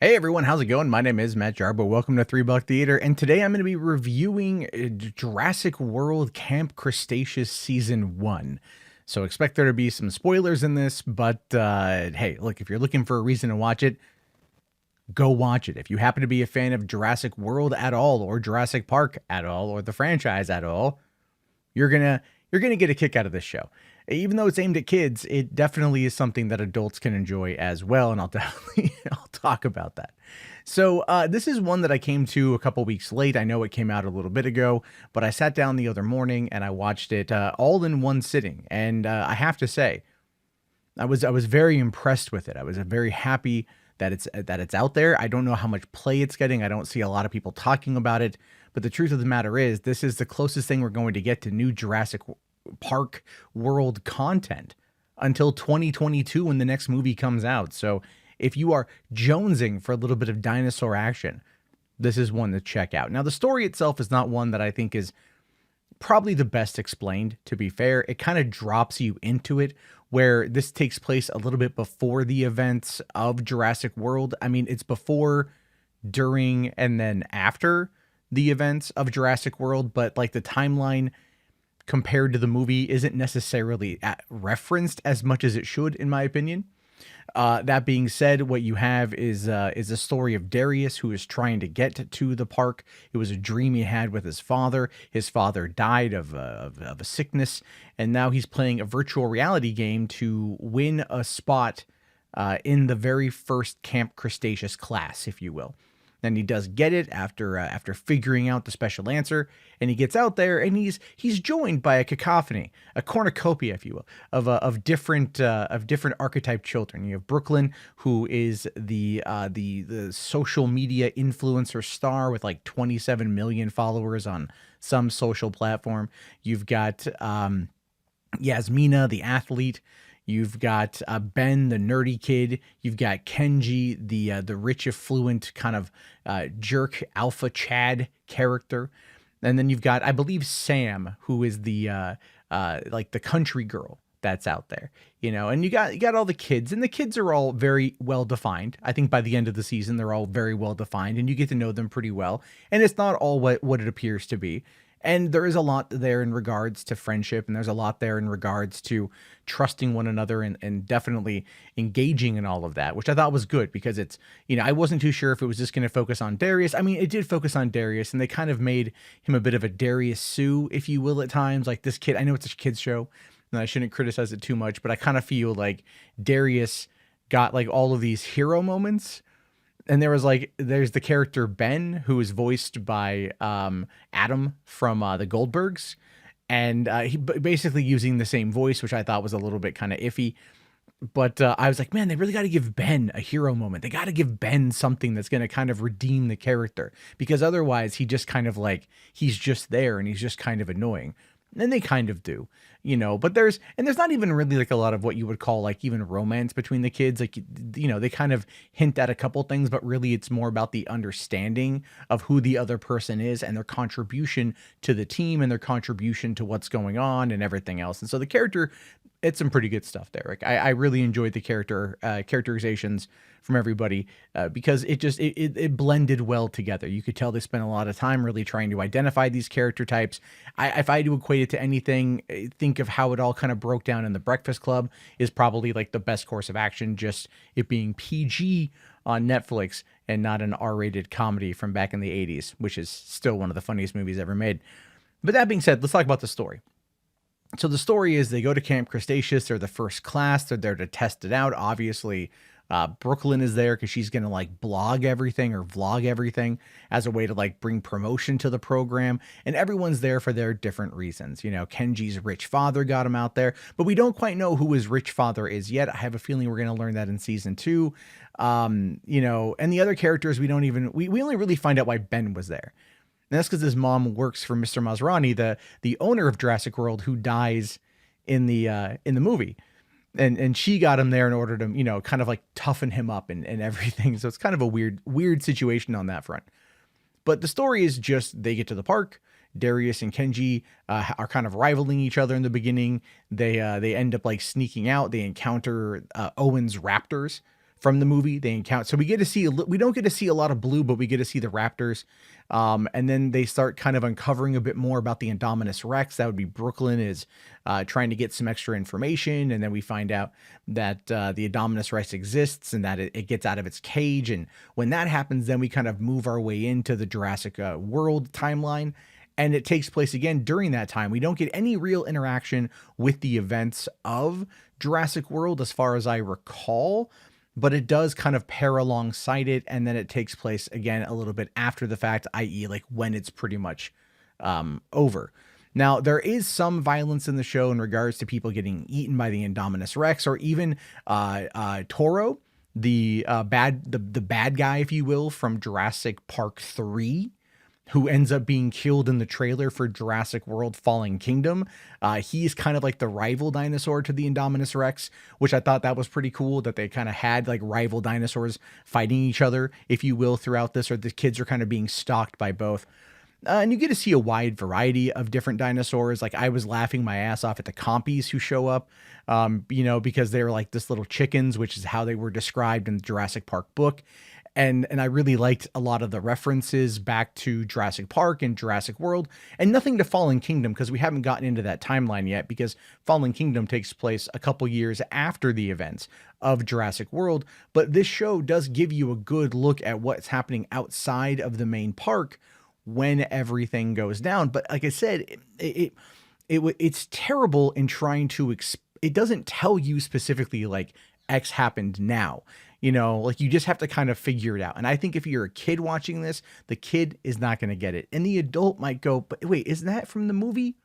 Hey everyone, how's it going? My name is Matt Jarbo. Welcome to 3 Buck Theater, and today I'm going to be reviewing Jurassic World Camp Cretaceous Season 1. So expect there to be some spoilers in this, but hey, look, if you're looking for a reason to watch it, go watch it. If you happen to be a fan of Jurassic World at all, or Jurassic Park at all, or the franchise at all, you're gonna you're gonna get a kick out of this show. Even though it's aimed at kids, it definitely is something that adults can enjoy as well, and I'll definitely I'll talk about that. So this is one that I came to a couple weeks late. I know it came out a little bit ago, but I sat down the other morning and I watched it all in one sitting, and I have to say, I was very impressed with it. I was very happy that it's out there. I don't know how much play it's getting. I don't see a lot of people talking about it, but the truth of the matter is, this is the closest thing we're going to get to new Jurassic Park World content until 2022 when the next movie comes out. So if you are jonesing for a little bit of dinosaur action, this is one to check out. Now, the story itself is not one that I think is probably the best explained, to be fair. It kind of drops you into it, where this takes place a little bit before the events of Jurassic World. I mean, it's before, during, and then after the events of Jurassic World, but like the timeline compared to the movie isn't necessarily referenced as much as it should, in my opinion. That being said, what you have is a story of Darius, who is trying to get to the park. It was a dream he had with his father. His father died of a sickness, and now he's playing a virtual reality game to win a spot in the very first Camp Cretaceous class, if you will. Then he does get it after figuring out the special answer, and he gets out there, and he's joined by a cacophony, a cornucopia, if you will, of different archetype children. You have Brooklyn, who is the social media influencer star with like 27 million followers on some social platform. You've got Yasmina, the athlete. You've got Ben, the nerdy kid. You've got Kenji, the rich, affluent kind of jerk alpha Chad character, and then you've got, I believe, Sam, who is the like the country girl that's out there, And you got all the kids, and the kids are all very well defined. I think by the end of the season, they're all very well defined, and you get to know them pretty well. And it's not all what it appears to be. And there is a lot there in regards to friendship, and there's a lot there in regards to trusting one another, and definitely engaging in all of that, which I thought was good, because it's, I wasn't too sure if it was just going to focus on Darius. I mean, it did focus on Darius, and they kind of made him a bit of a Darius Sue, if you will, at times. Like this kid, I know it's a kid's show, and I shouldn't criticize it too much, but I kind of feel like Darius got like all of these hero moments. And there's the character Ben, who is voiced by Adam from the Goldbergs, and he basically using the same voice, which I thought was a little bit kind of iffy. But I was like, man, they really got to give Ben a hero moment. They got to give Ben something that's going to kind of redeem the character, because otherwise he just kind of like, he's just there and he's just kind of annoying. And they kind of do, but there's not even really like a lot of what you would call like even romance between the kids. Like, they kind of hint at a couple things, but really it's more about the understanding of who the other person is and their contribution to the team and their contribution to what's going on and everything else. And so the character, it's some pretty good stuff there. Like I really enjoyed the characterizations from everybody, because it blended well together. You could tell they spent a lot of time really trying to identify these character types. If I had to equate it to anything, think of how it all kind of broke down in The Breakfast Club is probably like the best course of action, just it being PG on Netflix and not an R-rated comedy from back in the 80s, which is still one of the funniest movies ever made. But that being said, let's talk about the story. So the story is they go to Camp Cretaceous. They're the first class. They're there to test it out. Obviously, Brooklyn is there because she's going to like blog everything or vlog everything as a way to like bring promotion to the program. And everyone's there for their different reasons. Kenji's rich father got him out there, but we don't quite know who his rich father is yet. I have a feeling we're going to learn that in season 2. And the other characters, we only really find out why Ben was there. And that's because his mom works for Mr. Masrani, the owner of Jurassic World, who dies in the movie. And she got him there in order to, kind of like toughen him up and everything. So it's kind of a weird situation on that front. But the story is just they get to the park. Darius and Kenji are kind of rivaling each other in the beginning. They end up like sneaking out. They encounter Owen's raptors from the movie. They encounter, so we get to see, we don't get to see a lot of blue, but we get to see the raptors. And then they start kind of uncovering a bit more about the Indominus Rex. That would be Brooklyn is trying to get some extra information. And then we find out that the Indominus Rex exists and that it gets out of its cage. And when that happens, then we kind of move our way into the Jurassic World timeline. And it takes place again during that time. We don't get any real interaction with the events of Jurassic World as far as I recall, but it does kind of pair alongside it. And then it takes place again a little bit after the fact, i.e. like when it's pretty much over. Now, there is some violence in the show in regards to people getting eaten by the Indominus Rex, or even Toro, the bad guy, if you will, from Jurassic Park 3, who ends up being killed in the trailer for Jurassic World Fallen Kingdom. He's kind of like the rival dinosaur to the Indominus Rex, which I thought that was pretty cool that they kind of had like rival dinosaurs fighting each other, if you will, throughout this, or the kids are kind of being stalked by both. And you get to see a wide variety of different dinosaurs. Like I was laughing my ass off at the compies who show up, because they were like this little chickens, which is how they were described in the Jurassic Park book. And I really liked a lot of the references back to Jurassic Park and Jurassic World, and nothing to Fallen Kingdom because we haven't gotten into that timeline yet, because Fallen Kingdom takes place a couple years after the events of Jurassic World. But this show does give you a good look at what's happening outside of the main park when everything goes down. But like I said, it's terrible in trying to, it doesn't tell you specifically like X happened now. Like you just have to kind of figure it out. And I think if you're a kid watching this, the kid is not going to get it. And the adult might go, but wait, isn't that from the movie?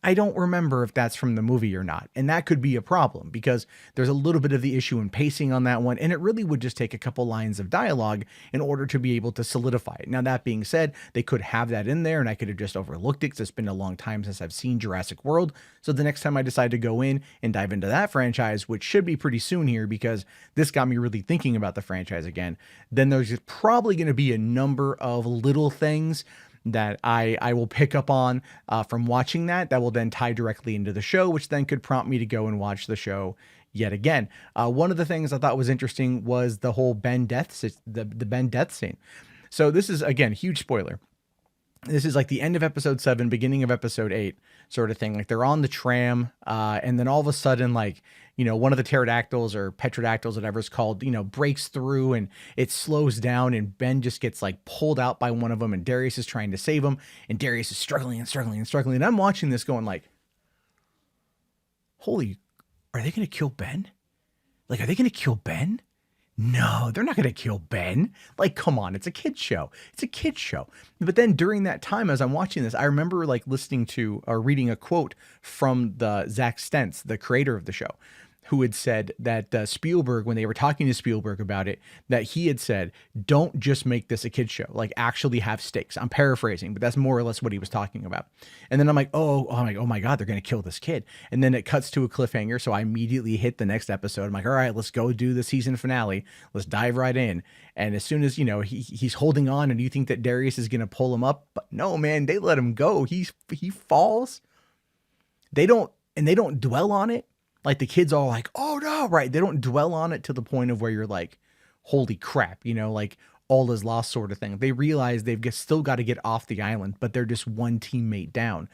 I don't remember if that's from the movie or not. And that could be a problem because there's a little bit of the issue in pacing on that one. And it really would just take a couple lines of dialogue in order to be able to solidify it. Now, that being said, they could have that in there and I could have just overlooked it because it's been a long time since I've seen Jurassic World. So the next time I decide to go in and dive into that franchise, which should be pretty soon here because this got me really thinking about the franchise again, then there's probably going to be a number of little things that I will pick up on from watching that will then tie directly into the show, which then could prompt me to go and watch the show yet again. One of the things I thought was interesting was the whole Ben death, the Ben death scene. So this is, again, huge spoiler. This is like the end of episode 7, beginning of episode 8 sort of thing. Like they're on the tram and then all of a sudden, like, one of the pterodactyls or petrodactyls, whatever it's called, breaks through and it slows down and Ben just gets like pulled out by one of them and Darius is trying to save him and Darius is struggling and struggling and struggling. And I'm watching this going like, holy, are they going to kill Ben? Like, are they going to kill Ben? No, they're not going to kill Ben. Like, come on, it's a kid's show. It's a kid's show. But then during that time, as I'm watching this, I remember like listening to or reading a quote from the Zach Stentz, the creator of the show, who had said that Spielberg, when they were talking to Spielberg about it, that he had said, don't just make this a kid's show, like actually have stakes. I'm paraphrasing, but that's more or less what he was talking about. And then I'm like, oh my God, they're going to kill this kid. And then it cuts to a cliffhanger. So I immediately hit the next episode. I'm like, all right, let's go do the season finale. Let's dive right in. And as soon as, he's holding on and you think that Darius is going to pull him up, but no, man, they let him go. He falls. They don't dwell on it. Like the kids are like, oh no, right. They don't dwell on it to the point of where you're like, holy crap, like all is lost sort of thing. They realize they've still got to get off the island, but they're just one teammate down.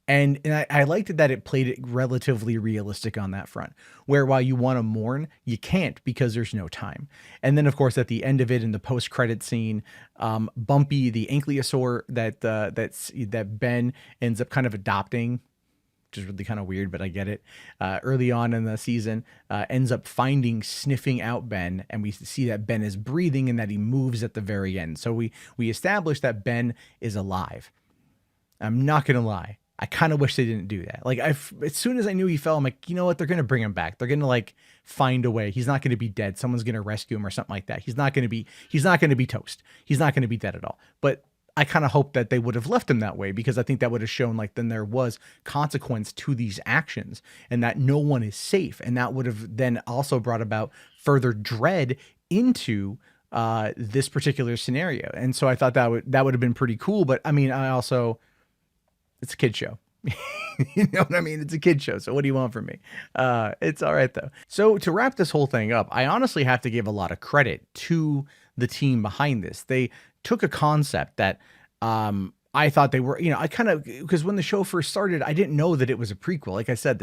And I liked it that it played it relatively realistic on that front, where while you want to mourn, you can't because there's no time. And then, of course, at the end of it in the post-credit scene, Bumpy, the ankylosaur that Ben ends up kind of adopting, which is really kind of weird, but I get it. Early on in the season, ends up sniffing out Ben, and we see that Ben is breathing and that he moves at the very end. So we establish that Ben is alive. I'm not going to lie. I kind of wish they didn't do that. Like as soon as I knew he fell, I'm like, you know what? They're going to bring him back. They're going to like find a way. He's not going to be dead. Someone's going to rescue him or something like that. He's not going to be toast. He's not going to be dead at all. But I kind of hope that they would have left him that way because I think that would have shown like then there was consequence to these actions and that no one is safe. And that would have then also brought about further dread into this particular scenario. And so I thought that would have been pretty cool. But I mean, it's a kid's show. You know what I mean? It's a kid show, so what do you want from me? It's all right though. So to wrap this whole thing up, I honestly have to give a lot of credit to the team behind this. They took a concept that I thought they were, I kind of, because when the show first started, I didn't know that it was a prequel. Like I said,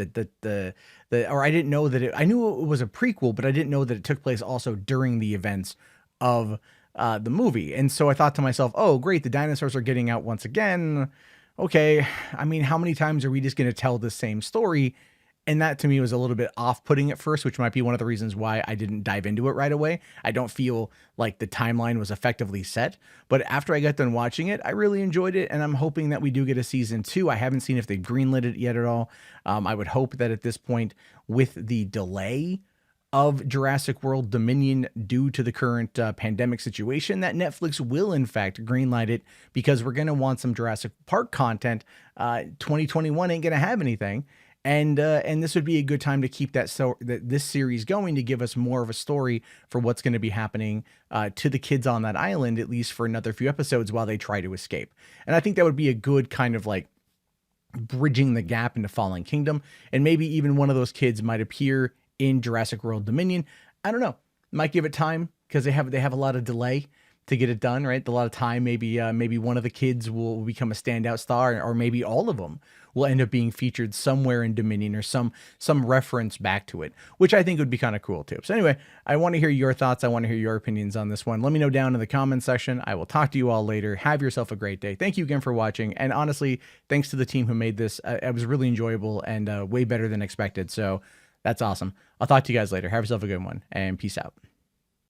or I didn't know that I knew it was a prequel, but I didn't know that it took place also during the events of the movie. And so I thought to myself, oh, great, the dinosaurs are getting out once again. Okay, I mean, how many times are we just going to tell the same story? And that to me was a little bit off-putting at first, which might be one of the reasons why I didn't dive into it right away. I don't feel like the timeline was effectively set, but after I got done watching it, I really enjoyed it, and I'm hoping that we do get a season 2. I haven't seen if they've greenlit it yet at all. I would hope that at this point, with the delay of Jurassic World Dominion due to the current pandemic situation, that Netflix will in fact greenlight it, because we're going to want some Jurassic Park content. 2021 ain't going to have anything. And this would be a good time to keep this series going, to give us more of a story for what's going to be happening to the kids on that island, at least for another few episodes while they try to escape. And I think that would be a good kind of like bridging the gap into Fallen Kingdom. And maybe even one of those kids might appear in Jurassic World Dominion. I don't know. Might give it time, because they have a lot of delay to get it done, right? A lot of time. Maybe one of the kids will become a standout star, or maybe all of them will end up being featured somewhere in Dominion, or some reference back to it, which I think would be kind of cool too. So anyway, I want to hear your thoughts. I want to hear your opinions on this one. Let me know down in the comment section. I will talk to you all later. Have yourself a great day. Thank you again for watching. And honestly, thanks to the team who made this. It was really enjoyable and way better than expected. So that's awesome. I'll talk to you guys later. Have yourself a good one, and peace out.